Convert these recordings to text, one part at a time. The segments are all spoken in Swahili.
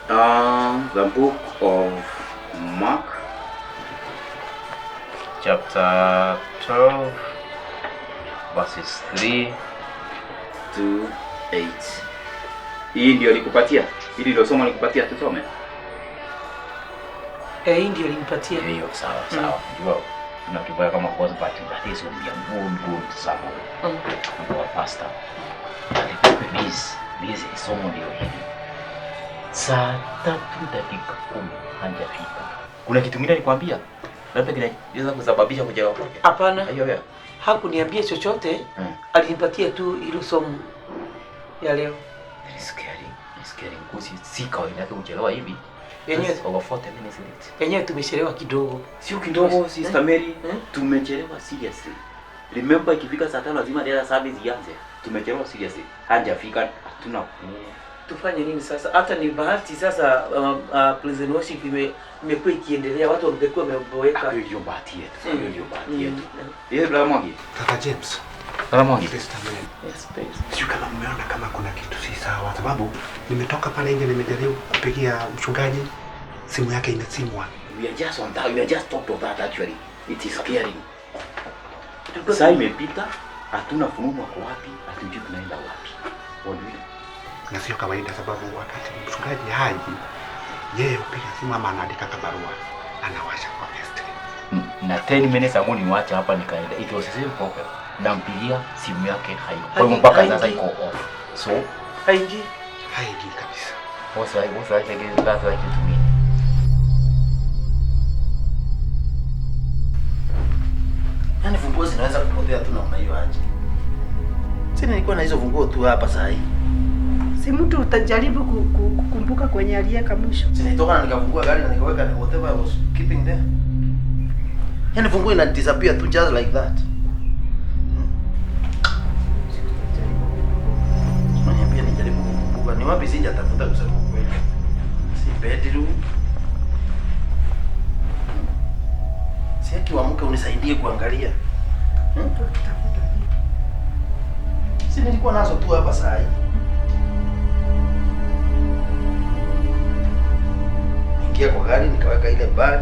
The book of Mark, chapter 12, verses 3 to 8. Hii ndio nikupatia? Hili ndio somo nikupatia tusome? Hii ndio nikupatia. Hiyo sawa sawa. Ndio. Tunakibaya kama kwa sababu that is good somo. Kwa pastor. Busy somo ndio hili. Saa 3:10 hajafika. Kuna kitu kingine nikwambia? Labda kinaweza kusababisha kuchelewa kwake. Hapana. Hiyo. Hakuniambia chochote. Alinipatia tu hilo somo ya leo. Scary. Si kawaida yake kuchelewa hivi. Yenyewe over 40 minutes late. Yenyewe tumechelewa kidogo. Sio kidogo, Sister Mary. Tumechelewa seriously. Remember ikifika saa 5 lazima dada service ianze. Tumechelewa seriously. Hajafika, hatuna kununua. Tufanye nini sasa? Hata ni bahati sasa prison worship imekuwa ikiendelea, watu wangekuwa wameboeka. Hiyo bahati yetu. Yeye brother Mwangi. Kaka James. Brother Mwangi. Sister Mary. Yes, please. Sio kama mmeona kama kuna kitu si sawa, sababu nimetoka pale nje nimejaribu kupigia mchungaji, simu yake imezimwa. We are just on that. We are just talked of that actually. It is scary. Sasa imepita, hatuna fununu kwa wapi, hatujui tunaenda wapi. Wajui. Na sio kawaida sababu wakati mchungaji haji, yeye upiga simu ama anaandika barua, anawasha kwa guest. Na 10 minutes ago niwacha hapa nikaenda. It was the same problem. Nampigia simu yake haiko. Kwa hiyo mpaka sasa iko off. So, haiji kabisa. What's like again that like to me? Yaani funguo zinaweza kupotea tu namna hiyo aje. Sina nilikuwa na hizo funguo tu hapa saa hii. Si mtu utajaribu kukumbuka kwenye aliyeka mwisho. Sinitoka na nikafungua gari na nikaweka whatever I was keeping there. Yaani funguo ina disappear tu just like that. Unaniambia nijaribu kukumbuka. Ni wapi sijatafuta kusema kweli. Si bedroom. Si akiamka unisaidie kuangalia. Si nilikuwa nazo tu hapa saa hii. Ingia kwa gari nikaweka ile bag.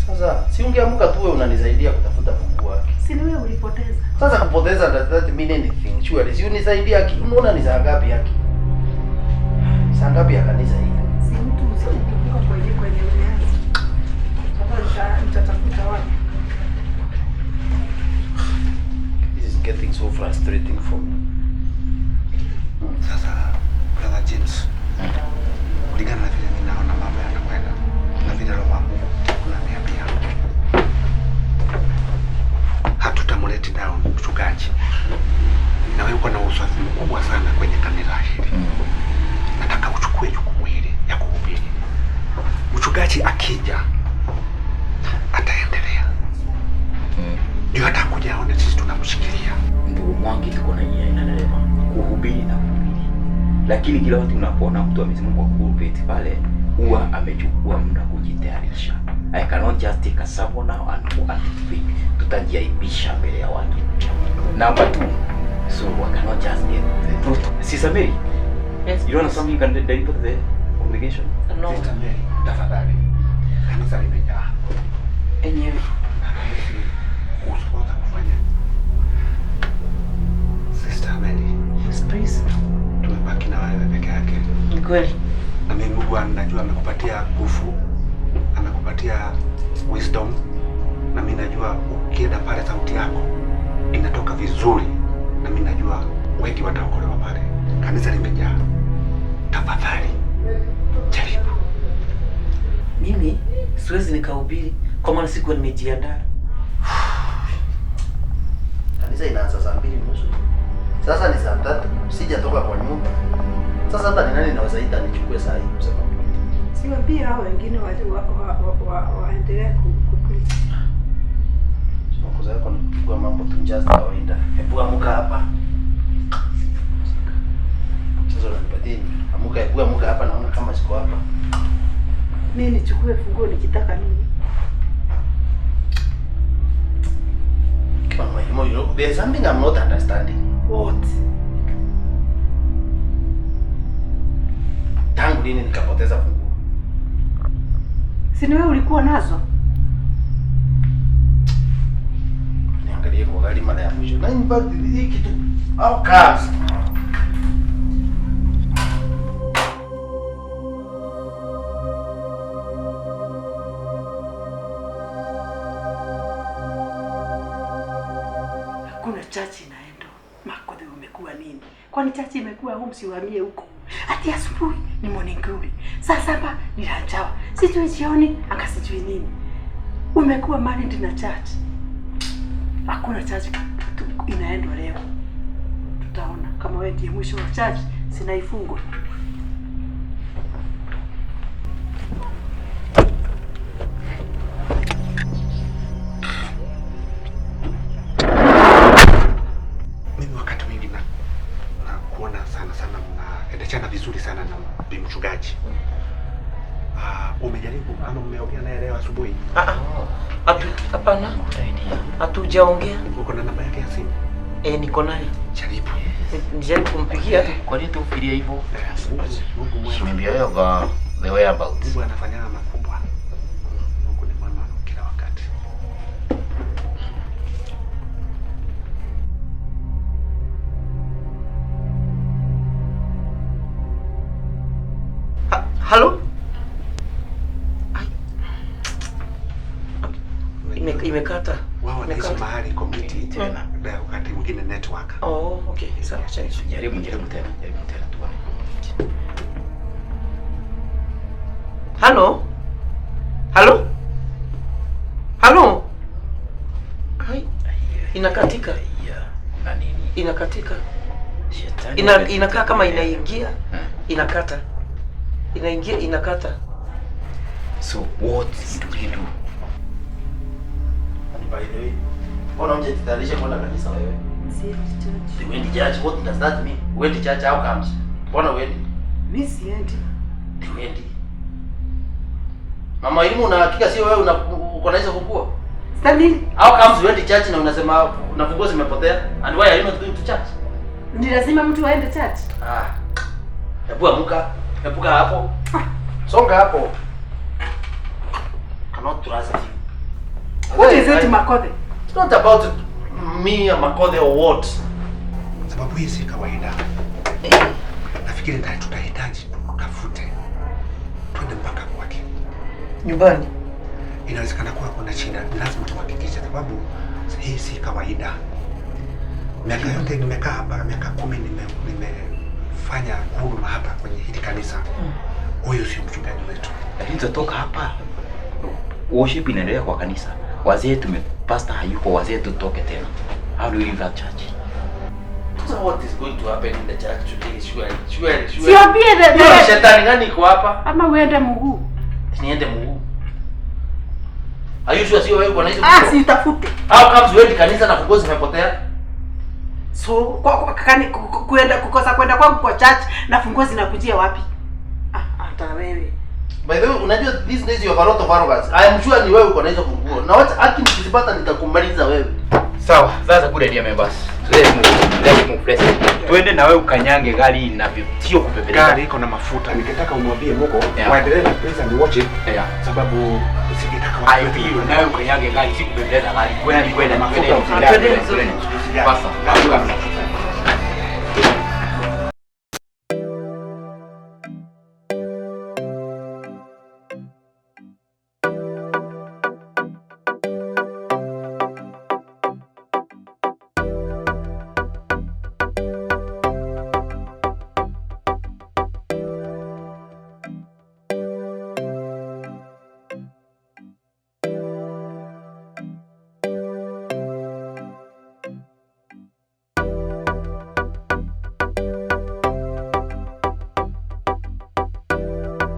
Sasa si ungeamka tu wewe unanisaidia kutafuta funguo yake. Si wewe ulipoteza. Sasa kupoteza does that mean anything? Surely si unisaidia ki. Unaona ni saa ngapi yake? Saa ngapi ya kanisa hili? Si mtu usikumbuka kwenye ulianza. Sasa nitatafuta wapi? This is getting so frustrating for me. Sasa brother James, kulingana na vile ninaona mambo yanakwenda na vile Roho wa Mungu ananiambia, hatutamleti down mchungaji. Na wewe uko na usafi mkubwa sana kwenye kanisa hili. Nataka uchukue jukumu hili ya kuhubiri. Mchungaji akija ataendelea. Ndio atakuja aone sisi tunamshikilia. Ndugu Mwangi tuko na yeye analema kuhubiri na kuhubiri. Lakini kila wakati unapoona mtu amesimama kwa pulpit pale, huwa amechukua muda kujitayarisha. I cannot just take a sermon now and go and speak. Tutajiaibisha mbele ya watu. Number 2. So I cannot just get the truth. Sister Mary. Yes. You know something you can deliver to the congregation? No. Sister Mary, tafadhali. Kanisa limejaa. Enyewe. Usipoza kufanya. Sister Mary. Yes, please. Tumebaki na wewe peke yake. Ni kweli. Na mimi Mungu anajua amekupatia nguvu, amekupatia wisdom, na mimi najua ukienda pale sauti yako inatoka vizuri, na mimi najua wengi wataokolewa pale. Kanisa limejaa. Tafadhali jaribu. Mimi siwezi nikahubiri kwa maana sikuwa nimejiandaa. Kanisa inaanza saa 2:30. Sasa ni saa 3. Sijatoka kwa nyumba. Sasa hata ni nani naweza ita nichukue saa hii kusema kweli. Siwaambie hao wengine waendelee kukuliza. Makosa yako ni kuchukua mambo tu just kawaida. Hebu amka hapa. Sasa unanipatia amuka hapa naona kama siko hapa. Mimi nichukue funguo nikitaka nini? Come on, there's something I'm not understanding. What? Tangu lini nikapoteza funguo? Si ni wewe ulikuwa nazo? Niangalie kwa gari mara ya mwisho. Na ni hii kitu au kazi. Kuna chachi inaenda. Makodhi umekuwa nini? Kwani chachi imekuwa home siuhamie huko? Ati asubuhi ni morning glory. Saa 7 ni lunchawa. Sijui jioni akasijui nini. Umekuwa married na chachi. Hakuna chachi inaendwa leo. Tutaona kama wewe ndiye mwisho wa chachi sinaifungwa. Chana vizuri sana na bi mchungaji. Umejaribu ama umeongea naye leo asubuhi? Hapana. Hatujaongea. Uko na namba yake ya simu? Niko naye. Jaribu. Nijaribu kumpigia. Kwa nini tufikirie hivyo? Mungu mwema. Maybe wewe kwa the whereabouts. Mungu anafanya makubwa. Mungu ni mwema kila wakati. Halo? Imekata. Wao wanaishi mahali community tena. Ndio wakati mwingine network. Oh, okay. Sawa, Jaribu tena. Tuone. Halo? Halo? Halo? Hai. Inakatika. Na nini? Inakatika. Shetani. Inakaa kama inaingia. Inakata. Inaingia inakata. So what do we do? By the way, mbona unajitayarisha kwenda kanisa wewe? Siendi church. Uendi church, what does that mean? Uendi church au comes? Mbona uendi? Mimi siendi. Uendi. Mama elimu una hakika sio wewe uko na hizo funguo? Stamili. Au comes uendi church na unasema na funguo zimepotea? And why are you not going to church? Ni lazima mtu aende church. Hebu amka. Epuka hapo. Songa hapo. Cannot trust you. What is it, Makodhe? It's not about me and Makodhe or what. Sababu hii si kawaida. Nafikiri ndio tutahitaji tutafute. Twende mpaka kwake. Nyumbani. Inawezekana kuwa kuna shida, lazima tuhakikishe sababu hii si kawaida. Miaka yote nimekaa hapa, miaka 10 nimefanya huduma hapa kwenye hili kanisa. Huyu si mchungaji wetu. Lakini tutatoka hapa. Worship inaendelea kwa kanisa. Wazee pastor hayuko, wazee tutoke tena. How do we leave that church? So what is going to happen in the church today? Sure. Siambie the Shetani gani iko hapa? ama uende mguu. Niende mguu. Are you sure sio wewe bwana hizo? Si utafute. How comes wewe kanisa na funguo zimepotea? So kuenda kukosa kwenda kwangu kwa church na funguo zinakujia wapi? Hata wewe. By the way, unajua these days you have a lot of arrogance. I am sure ni wewe uko na hizo funguo. Na wacha haki nikizipata nitakumaliza wewe. Sawa, that's a good idea members. Let's move. Twende na wewe ukanyange gari inavyo sio kupepeleka. Gari iko na mafuta. Ningetaka umwambie Mungu waendelee na praise and worship. Sababu usingetaka watu na wewe ukanyange gari si kupepeleka gari. Kwenda. Twende. Basta.